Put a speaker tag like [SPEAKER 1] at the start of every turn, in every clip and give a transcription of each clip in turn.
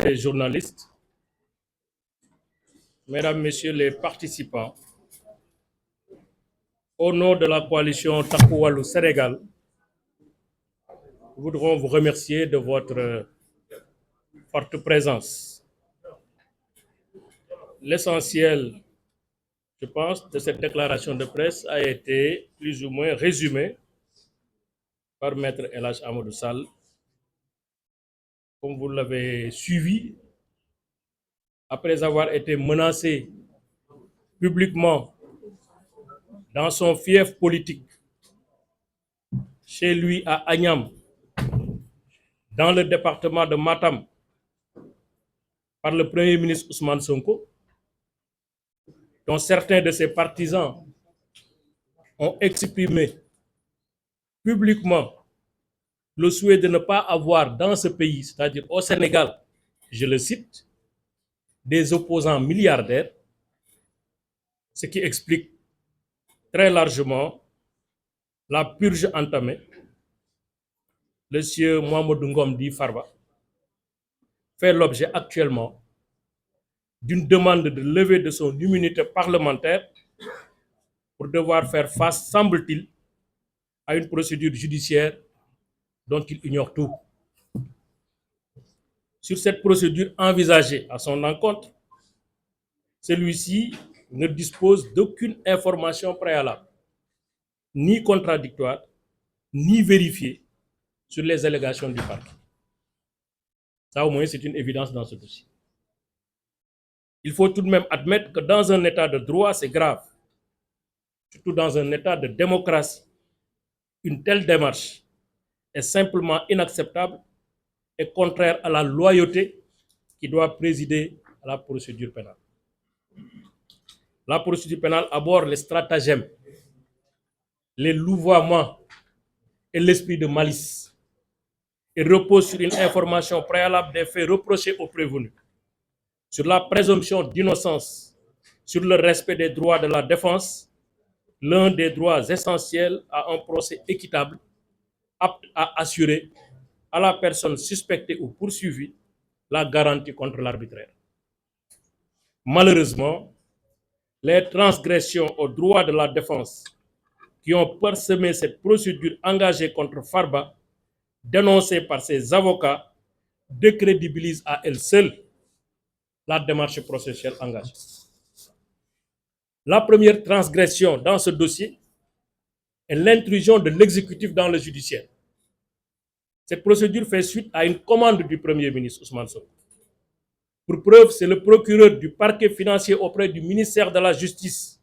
[SPEAKER 1] les journalistes, Mesdames, Messieurs les participants, au nom de la coalition Takku Wallu Sénégal, nous voudrons vous remercier de votre forte présence. L'essentiel, je pense, de cette déclaration de presse a été plus ou moins résumé par Maître El Hadj Amadou Sall. Comme vous l'avez suivi, après avoir été menacé publiquement dans son fief politique, chez lui à Agnam, dans le département de Matam, par le Premier ministre Ousmane Sonko, dont certains de ses partisans ont exprimé publiquement le souhait de ne pas avoir dans ce pays, c'est-à-dire au Sénégal, je le cite, des opposants milliardaires, ce qui explique très largement la purge entamée. Monsieur Mamadou Ngom Di Farba fait l'objet actuellement d'une demande de levée de son immunité parlementaire pour devoir faire face, semble-t-il, à une procédure judiciaire dont il ignore tout. Sur cette procédure envisagée à son encontre, celui-ci ne dispose d'aucune information préalable, ni contradictoire, ni vérifiée sur les allégations du parquet. Ça, au moins, c'est une évidence dans ce dossier. Il faut tout de même admettre que dans un état de droit, c'est grave. Surtout dans un état de démocratie. Une telle démarche est simplement inacceptable et contraire à la loyauté qui doit présider à la procédure pénale. La procédure pénale aborde les stratagèmes, les louvoiements et l'esprit de malice et repose sur une information préalable des faits reprochés aux prévenus, sur la présomption d'innocence, sur le respect des droits de la défense, l'un des droits essentiels à un procès équitable, apte à assurer à la personne suspectée ou poursuivie la garantie contre l'arbitraire. Malheureusement, les transgressions aux droits de la défense qui ont parsemé cette procédure engagée contre Farba, dénoncée par ses avocats, décrédibilisent à elles seules la démarche processuelle engagée. La première transgression dans ce dossier est l'intrusion de l'exécutif dans le judiciaire. Cette procédure fait suite à une commande du Premier ministre Ousmane Sonko. Pour preuve, c'est le procureur du parquet financier auprès du ministère de la Justice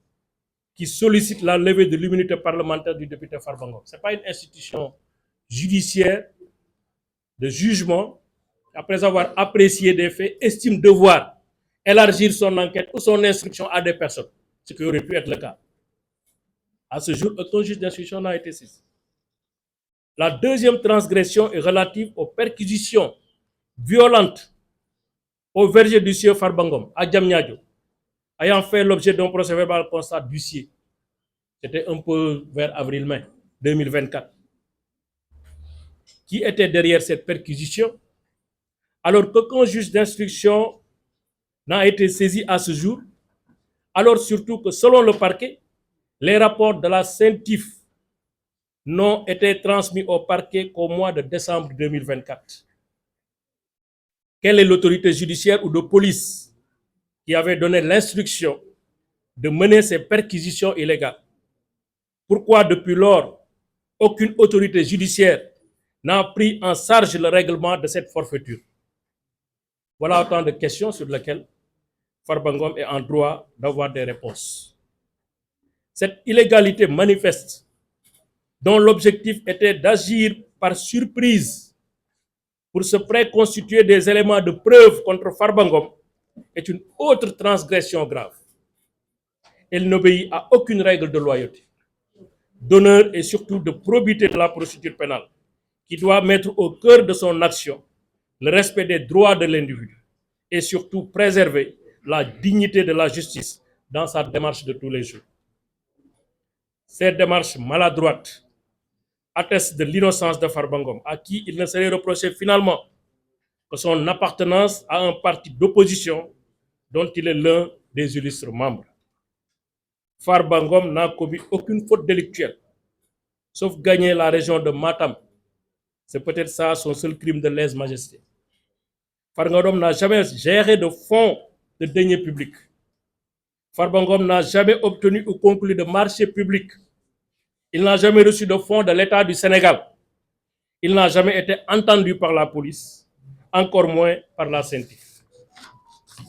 [SPEAKER 1] qui sollicite la levée de l'immunité parlementaire du député Farba Ngom. Ce n'est pas une institution judiciaire de jugement, après avoir apprécié des faits, estime devoir élargir son enquête ou son instruction à des personnes, ce qui aurait pu être le cas. À ce jour, aucun juge d'instruction n'a été saisi. La deuxième transgression est relative aux perquisitions violentes au verger du sieur Farba Ngom à Diamniadio, ayant fait l'objet d'un procès-verbal constat d'huissier. C'était un peu vers avril-mai 2024. Qui était derrière cette perquisition, alors qu'aucun juge d'instruction n'a été saisi à ce jour, alors surtout que selon le parquet, les rapports de la CENTIF n'ont été transmis au parquet qu'au mois de décembre 2024. Quelle est l'autorité judiciaire ou de police qui avait donné l'instruction de mener ces perquisitions illégales? Pourquoi depuis lors, aucune autorité judiciaire n'a pris en charge le règlement de cette forfaiture? Voilà autant de questions sur lesquelles Farba Ngom est en droit d'avoir des réponses. Cette illégalité manifeste, dont l'objectif était d'agir par surprise pour se préconstituer des éléments de preuve contre Farba Ngom, est une autre transgression grave. Elle n'obéit à aucune règle de loyauté, d'honneur et surtout de probité de la procédure pénale, qui doit mettre au cœur de son action le respect des droits de l'individu et surtout préserver la dignité de la justice dans sa démarche de tous les jours. Cette démarche maladroite atteste de l'innocence de Farba Ngom, à qui il ne serait reproché finalement que que son appartenance à un parti d'opposition dont il est l'un des illustres membres. Farba Ngom n'a commis aucune faute délictuelle, sauf gagner la région de Matam. C'est peut-être ça son seul crime de lèse-majesté. Farba Ngom n'a jamais géré de fonds de deniers publics. Farba Ngom n'a jamais obtenu ou conclu de marché public. Il n'a jamais reçu de fonds de l'État du Sénégal. Il n'a jamais été entendu par la police, encore moins par la CENTI.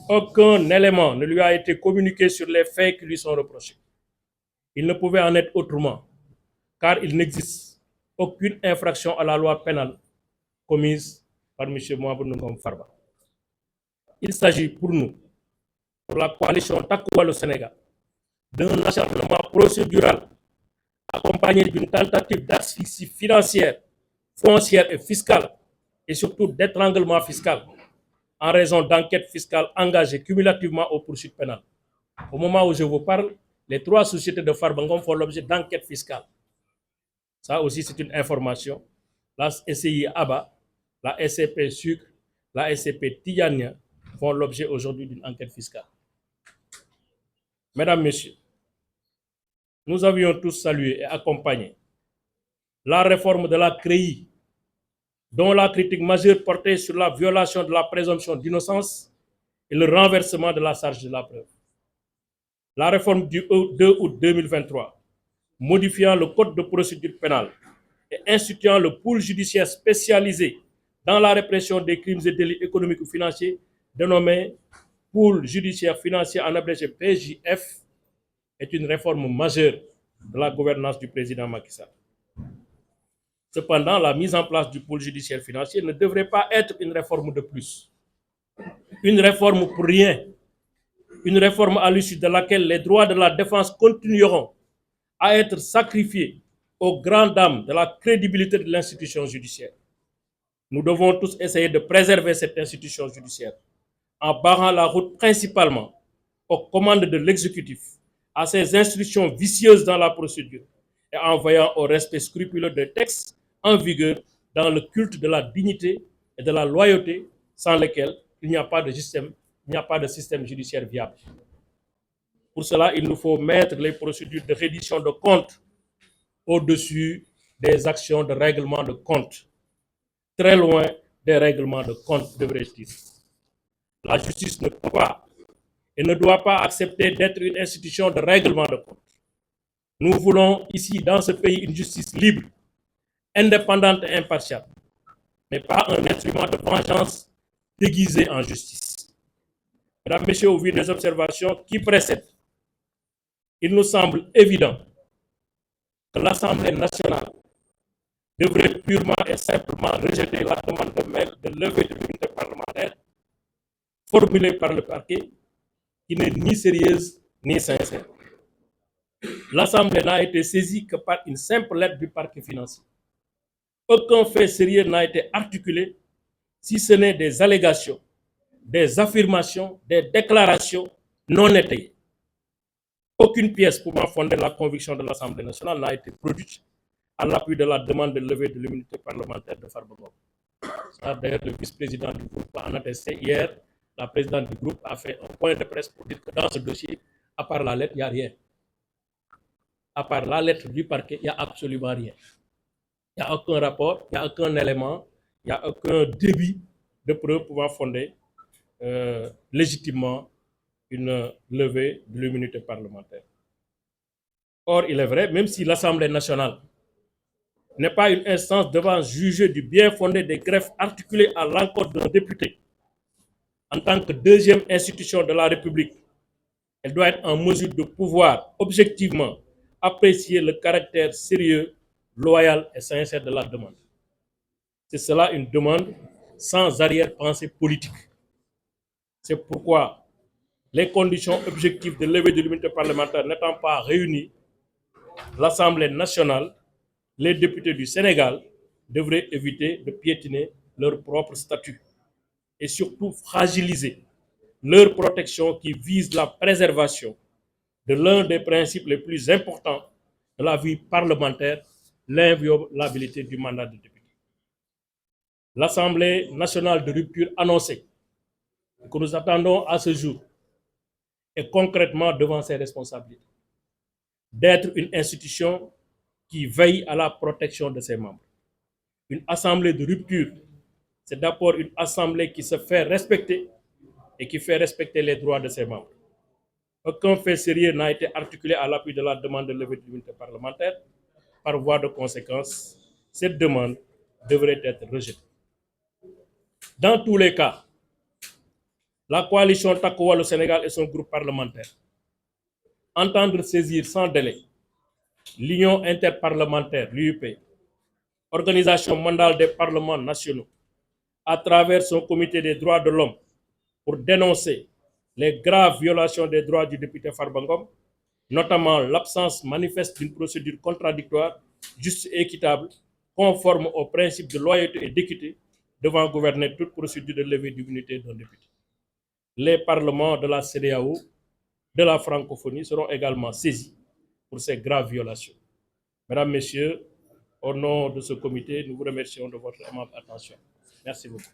[SPEAKER 1] Aucun élément ne lui a été communiqué sur les faits qui lui sont reprochés. Il ne pouvait en être autrement, car il n'existe aucune infraction à la loi pénale commise par M. Mohamed Ngom Farba. Il s'agit pour nous, pour la coalition Takku Wallu Sénégal, d'un acharnement procédural accompagné d'une tentative d'asphyxie financière, foncière et fiscale, et surtout d'étranglement fiscal, en raison d'enquêtes fiscales engagées cumulativement aux poursuites pénales. Au moment où je vous parle, les 3 sociétés de Farba Ngom font l'objet d'enquêtes fiscales. Ça aussi, c'est une information. La SCI ABA, la SCP Sucre, la SCP Tijania font l'objet aujourd'hui d'une enquête fiscale. Mesdames, Messieurs, nous avions tous salué et accompagné la réforme de la CREI, dont la critique majeure portait sur la violation de la présomption d'innocence et le renversement de la charge de la preuve. La réforme du 2 août 2023, modifiant le code de procédure pénale et instituant le pôle judiciaire spécialisé dans la répression des crimes et délits économiques ou financiers, dénommé pôle judiciaire financier en abrégé PJF, est une réforme majeure de la gouvernance du président Macky Sall. Cependant, la mise en place du pôle judiciaire financier ne devrait pas être une réforme de plus. Une réforme pour rien. Une réforme à l'issue de laquelle les droits de la défense continueront à être sacrifiés aux grandes dames de la crédibilité de l'institution judiciaire. Nous devons tous essayer de préserver cette institution judiciaire en barrant la route principalement aux commandes de l'exécutif, à ses instructions vicieuses dans la procédure et en veillant au respect scrupuleux des textes en vigueur dans le culte de la dignité et de la loyauté sans lesquels il n'y a pas de système judiciaire viable. Pour cela, il nous faut mettre les procédures de reddition de comptes au-dessus des actions de règlement de compte, très loin des règlements de compte, devrais-je dire. La justice ne peut pas et ne doit pas accepter d'être une institution de règlement de compte. Nous voulons ici, dans ce pays, une justice libre, indépendante et impartiale, mais pas un instrument de vengeance déguisé en justice. Mesdames, Messieurs, au vu des observations qui précèdent, il nous semble évident que l'Assemblée nationale devrait purement et simplement rejeter la demande de levée de l'immunité parlementaire formulée par le parquet, qui n'est ni sérieuse ni sincère. L'Assemblée n'a été saisie que par une simple lettre du parquet financier. Aucun fait sérieux n'a été articulé, si ce n'est des allégations, des affirmations, des déclarations non étayées. Aucune pièce pouvant fonder la conviction de l'Assemblée nationale n'a été produite à l'appui de la demande de levée de l'immunité parlementaire de Farba Ngom. D'ailleurs, le vice-président du groupe a en attesté hier. La présidente du groupe a fait un point de presse pour dire que dans ce dossier, à part la lettre, il n'y a rien. À part la lettre du parquet, il n'y a absolument rien. Il n'y a aucun rapport, il n'y a aucun élément, il n'y a aucun débit de preuve pouvant fonder légitimement une levée de l'immunité parlementaire. Or, il est vrai, même si l'Assemblée nationale n'est pas une instance devant juger du bien fondé des greffes articulées à l'encontre d'un député, en tant que deuxième institution de la République, elle doit être en mesure de pouvoir objectivement apprécier le caractère sérieux, loyal et sincère de la demande. C'est cela une demande sans arrière-pensée politique. C'est pourquoi les conditions objectives de levée de l'immunité parlementaire n'étant pas réunies, l'Assemblée nationale, les députés du Sénégal devraient éviter de piétiner leur propre statut et surtout fragiliser leur protection qui vise la préservation de l'un des principes les plus importants de la vie parlementaire, l'inviolabilité du mandat de député. l'Assemblée nationale de rupture annoncée, que nous attendons à ce jour, est concrètement devant ses responsabilités, d'être une institution qui veille à la protection de ses membres. Une assemblée de rupture, c'est d'abord une assemblée qui se fait respecter et qui fait respecter les droits de ses membres. Aucun fait sérieux n'a été articulé à l'appui de la demande de levée de l'immunité parlementaire. Par voie de conséquence, cette demande devrait être rejetée. Dans tous les cas, la coalition Takku Wallu Sénégal et son groupe parlementaire entendent saisir sans délai l'Union interparlementaire, l'UIP, organisation mondiale des parlements nationaux, à travers son comité des droits de l'homme, pour dénoncer les graves violations des droits du député Farba Ngom, notamment l'absence manifeste d'une procédure contradictoire, juste et équitable, conforme aux principes de loyauté et d'équité, devant gouverner toute procédure de levée d'immunité d'un député. Les parlements de la CEDEAO, de la francophonie seront également saisis pour ces graves violations. Mesdames, Messieurs, au nom de ce comité, nous vous remercions de votre aimable attention. Merci beaucoup.